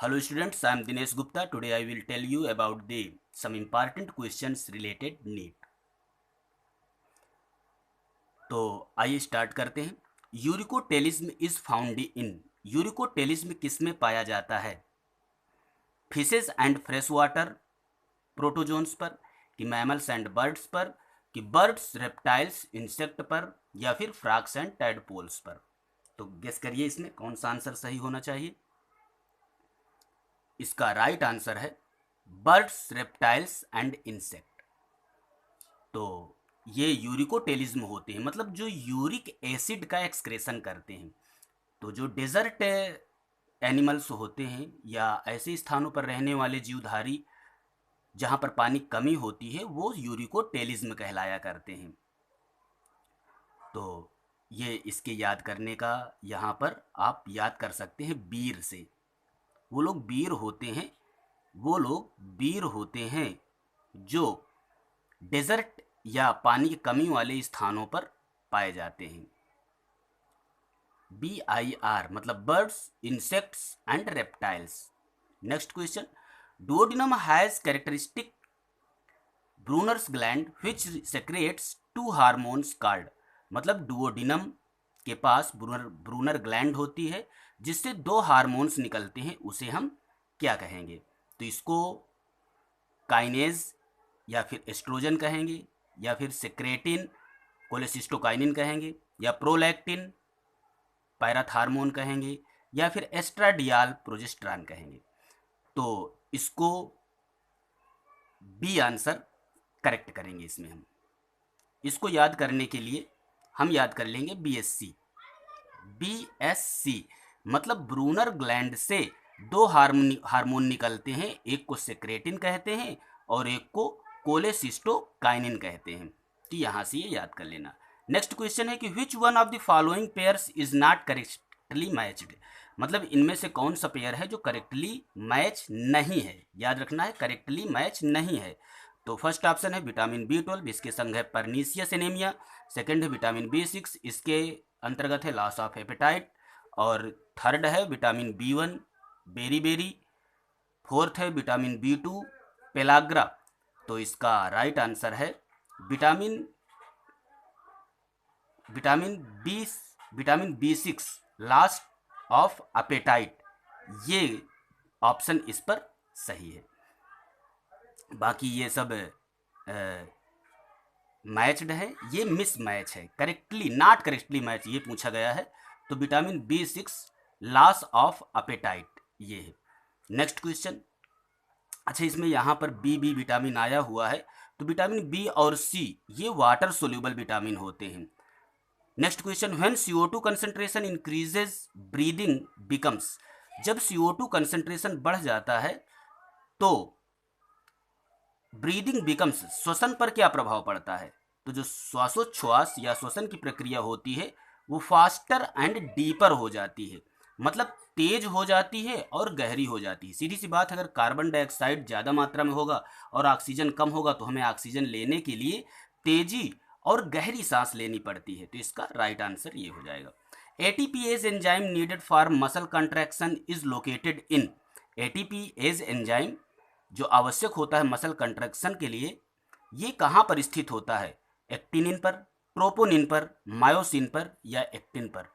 Hello students, I am Dinesh Gupta. Today I will tell you about some important questions related NEET. तो आइए start करते हैं। Uricotelism is found in, uricotelism किस में पाया जाता है? Fishes and fresh water protozoans पर, कि मैमल्स एंड बर्ड्स पर, कि बर्ड्स, रेप्टाइल्स, इंसेक्ट पर, या फिर फ्रॉग्स एंड टैडपोल्स पर। तो गेस करिए इसमें कौन सा आंसर सही होना चाहिए। इसका राइट आंसर है बर्ड्स, रेप्टाइल्स एंड इंसेक्ट। तो ये यूरिकोटेलिज्म होते हैं, मतलब जो यूरिक एसिड का एक्सक्रेशन करते हैं। तो जो डेजर्ट एनिमल्स होते हैं या ऐसे स्थानों पर रहने वाले जीवधारी जहाँ पर पानी कमी होती है, वो यूरिकोटेलिज्म कहलाया करते हैं। तो ये इसके याद करने का यहाँ पर आप याद कर सकते हैं बीर से। वो लोग बीर होते हैं जो डेजर्ट या पानी की कमी वाले स्थानों पर पाए जाते हैं। BIR मतलब birds, insects and reptiles. Next question, duodenum has characteristic Brunner's gland which secrets to hormones called. मतलब डुओडेनम के पास ब्रूनर ग्लैंड होती है जिससे दो हार्मोन्स निकलते हैं, उसे हम क्या कहेंगे? तो इसको काइनेज या फिर एस्ट्रोजन कहेंगे, या फिर सेक्रेटिन कोलेसिस्टोकाइनिन कहेंगे, या प्रोलैक्टिन पैराथार्मोन कहेंगे, या फिर एस्ट्राडियाल प्रोजेस्टेरॉन कहेंगे। तो इसको बी आंसर करेक्ट करेंगे। इसमें हम इसको याद करने के लिए हम याद कर लेंगे BSC मतलब ब्रूनर ग्लैंड से दो हार्मोन निकलते हैं, एक को सेक्रेटिन कहते हैं और एक को कोलेसिस्टोकाइनिन कहते हैं। तो यहाँ से ये याद कर लेना। नेक्स्ट क्वेश्चन है कि विच one of the following pairs is not correctly matched. मतलब इनमें से कौन सा पेयर है जो करेक्टली मैच नहीं है? याद रखना है, करेक्टली मैच नहीं है। तो फर्स्ट ऑप्शन है विटामिन B12, इसके संग है परनीसियस एनीमिया। सेकंड है विटामिन B6, इसके अंतर्गत है लॉस ऑफ एपेटाइट। और थर्ड है विटामिन B1 बेरी। फोर्थ है विटामिन B2 पेलाग्रा। तो इसका राइट आंसर है vitamin B6 loss of appetite. ये ऑप्शन इस पर सही है। बाकी ये सब मैच्ड है, ये मिस मैच है। करेक्टली नॉट करेक्टली मैच ये पूछा गया है। तो vitamin B6 loss of appetite ये है। नेक्स्ट क्वेश्चन, अच्छा इसमें यहाँ पर बी विटामिन आया हुआ है, तो विटामिन B और C ये वाटर सोल्यूबल विटामिन होते हैं। Next question, when CO2 concentration increases breathing becomes. जब CO2 कंसंट्रेशन बढ़ जाता है तो ब्रीदिंग बिकम्स श्वसन पर क्या प्रभाव पड़ता है? तो जो श्वासोच्छ्वास या श्वसन की प्रक्रिया होती है वो फास्टर एंड डीपर हो जाती है, मतलब तेज हो जाती है और गहरी हो जाती है। सीधी सी बात, अगर कार्बन डाइऑक्साइड ज़्यादा मात्रा में होगा और ऑक्सीजन कम होगा तो हमें ऑक्सीजन लेने के लिए तेजी और गहरी सांस लेनी पड़ती है। तो इसका राइट आंसर ये हो जाएगा। ATPase enzyme needed for muscle contraction is located in. ATPase enzyme जो आवश्यक होता है मसल कंट्रैक्शन के लिए, ये कहाँ पर स्थित होता है? एक्टिनिन पर, ट्रोपोनिन पर, मायोसिन पर या एक्टिन पर?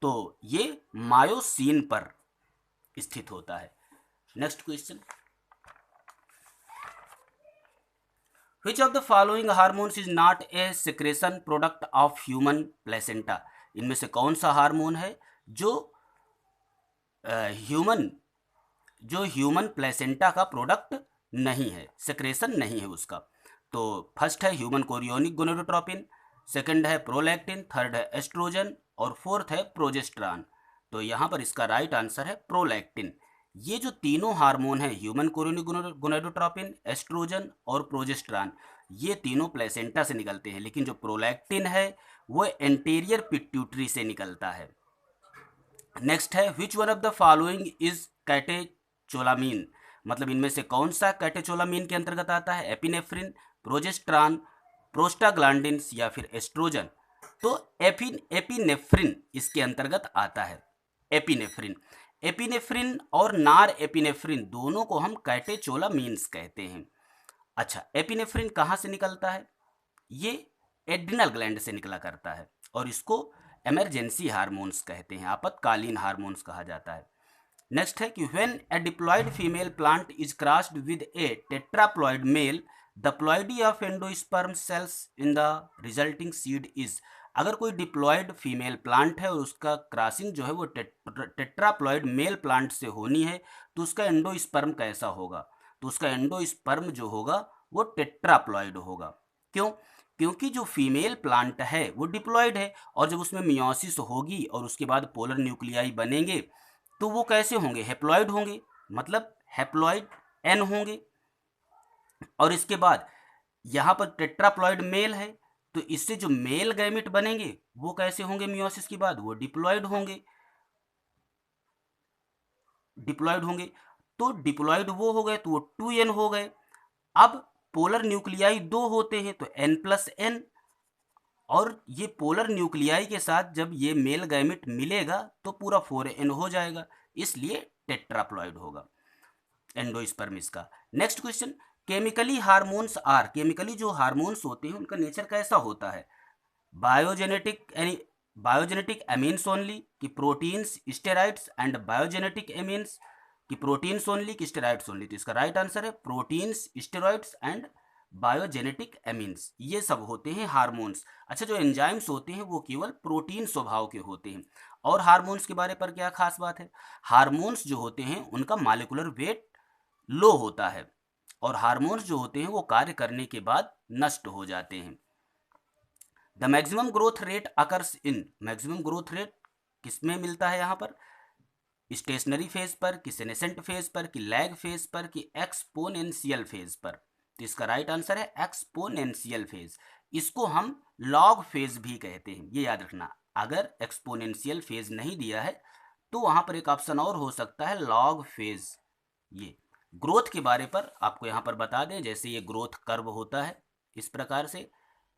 तो ये मायोसिन पर स्थित होता है। Next question, Which of the following hormones is not a secretion product of human placenta? इनमें से कौन सा हार्मोन है जो ह्यूमन प्लेसेंटा का प्रोडक्ट नहीं है, सेक्रेशन नहीं है उसका? तो फर्स्ट है ह्यूमन कोरियोनिक गोनेडोट्रोपिन, सेकंड है प्रोलैक्टिन, थर्ड है एस्ट्रोजन और फोर्थ है प्रोजेस्टेरॉन। तो यहाँ पर इसका राइट आंसर है प्रोलैक्टिन। ये जो तीनों हार्मोन हैं, ह्यूमन कोरियोनिक गोनेडोट्रोपिन, एस्ट्रोजन और प्रोजेस्टेरॉन, ये तीनों प्लेसेंटा से निकलते हैं, लेकिन जो प्रोलैक्टिन है वो एंटीरियर पिट्यूटरी से निकलता है। नेक्स्ट है which one of the following is catecholamine. मतलब इनमें से कौन सा कैटेचोलामीन के अंतर्गत आता है? एपिनेफ्रिन, प्रोजेस्टेरॉन, प्रोस्टाग्लैंडिन्स या फिर एस्ट्रोजन? तो एपिनेफ्रिन इसके अंतर्गत आता है। एपिनेफ्रिन एपिनेफ्रिन और नार एपिनेफ्रिन दोनों को हम कैटेचोलामीन्स कहते हैं। अच्छा, एपिनेफ्रिन कहाँ से निकलता है? ये एड्रिनल ग्लैंड से निकला करता है और इसको इमरजेंसी हार्मोन्स कहते हैं, आपातकालीन हार्मोन्स कहा जाता है। नेक्स्ट है कि when a diploid female plant is crossed with a tetraploid male, the ploidy of endosperm cells in the resulting seed is. अगर कोई डिप्लॉयड फीमेल प्लांट है और उसका क्रॉसिंग जो है वो टेट्राप्लॉयड मेल प्लांट से होनी है, तो उसका एंडोस्पर्म कैसा होगा? तो उसका एंडोस्पर्म जो होगा वो टेट्राप्लॉयड होगा। क्यों? क्योंकि जो फीमेल प्लांट है वो डिप्लॉयड है और जब उसमें मियोसिस होगी और उसके बाद पोलर न्यूक्लियाई बनेंगे तो वो कैसे होंगे? हैप्लॉयड होंगे, मतलब हैप्लॉयड एन होंगे। और इसके बाद यहाँ पर टेट्राप्लॉयड मेल है तो इससे जो मेल गैमेट बनेंगे वो कैसे होंगे? मियोसिस के बाद वो डिप्लॉयड होंगे, डिप्लॉयड होंगे। तो डिप्लॉयड वो हो गए तो वो 2n हो गए। अब पोलर न्यूक्लियाई 2 होते हैं तो n+n, और ये पोलर न्यूक्लियाई के साथ जब ये मेल गैमेट मिलेगा तो पूरा 4n हो जाएगा, इसलिए टेट्राप्लॉयड होगा एंडोस्पर्म इसका। Next question, chemically hormones are, chemically जो हार्मोन्स होते हैं उनका नेचर कैसा होता है? बायोजेनेटिक एमीन्स ओनली कि proteins steroids, and biogenetic amines कि प्रोटीन्स ओनली कि स्टेरॉइड्स ओनली। तो इसका राइट आंसर है proteins, steroids and biogenetic amines, ये सब होते हैं हार्मोन्स। अच्छा, जो एंजाइम्स होते हैं वो केवल प्रोटीन स्वभाव के होते हैं। और हार्मोन्स के बारे पर क्या खास बात है? हार्मोन्स जो होते हैं उनका मॉलिक्यूलर वेट लो होता है और हार्मोन्स जो होते हैं वो कार्य करने के बाद नष्ट हो जाते हैं। The maximum growth rate occurs in, maximum growth rate किस में मिलता है? यहाँ पर स्टेशनरी फेज पर, कि सेनेसेंट फेज पर, कि लैग फेज पर, कि एक्सपोनेंशियल फेज पर। तो इसका राइट आंसर है एक्सपोनेंशियल फेज। इसको हम लॉग फेज भी कहते हैं, ये याद रखना। अगर एक्सपोनेंशियल फेज नहीं दिया है तो वहां पर एक ऑप्शन और हो सकता है लॉग फेज। ये ग्रोथ के बारे पर आपको यहाँ पर बता दें, जैसे ये ग्रोथ कर्व होता है इस प्रकार से,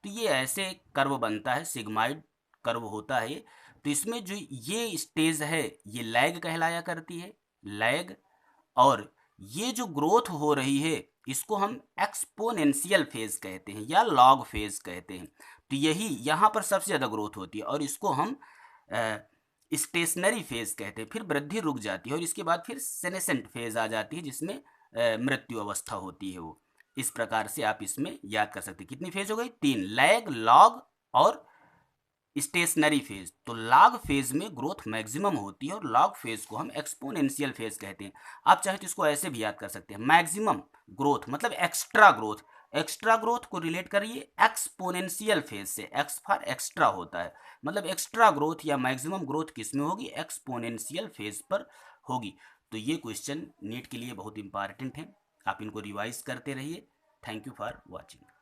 तो ये ऐसे कर्व बनता है, सिग्माइड कर्व होता है ये। तो इसमें जो ये स्टेज है ये लैग कहलाया करती है, लैग। और ये जो ग्रोथ हो रही है इसको हम एक्सपोनेंशियल फेज कहते हैं या लॉग फेज कहते हैं। तो यही यहाँ पर सबसे ज़्यादा ग्रोथ होती है और इसको हम स्टेशनरी फेज कहते हैं। फिर वृद्धि रुक जाती है और इसके बाद फिर सेनेसेंट फेज आ जाती है जिसमें मृत्यु अवस्था होती है वो। इस प्रकार से आप इसमें याद कर सकते हैं। कितनी फेज हो गई? 3, लैग, लॉग और स्टेशनरी फेज। तो लॉग फेज में ग्रोथ मैक्सिमम होती है और लॉग फेज को हम एक्सपोनेंशियल फेज कहते हैं। आप चाहे तो इसको ऐसे भी याद कर सकते हैं, मैक्सिमम ग्रोथ मतलब एक्स्ट्रा ग्रोथ। एक्स्ट्रा ग्रोथ को रिलेट करिए एक्सपोनेंशियल फेज से, एक्स फॉर एक्स्ट्रा होता है, मतलब एक्स्ट्रा ग्रोथ या मैक्सिमम ग्रोथ किस में होगी? एक्सपोनेंशियल फेज पर होगी। तो ये क्वेश्चन नीट के लिए बहुत इंपॉर्टेंट है, आप इनको रिवाइज करते रहिए। Thank you for watching.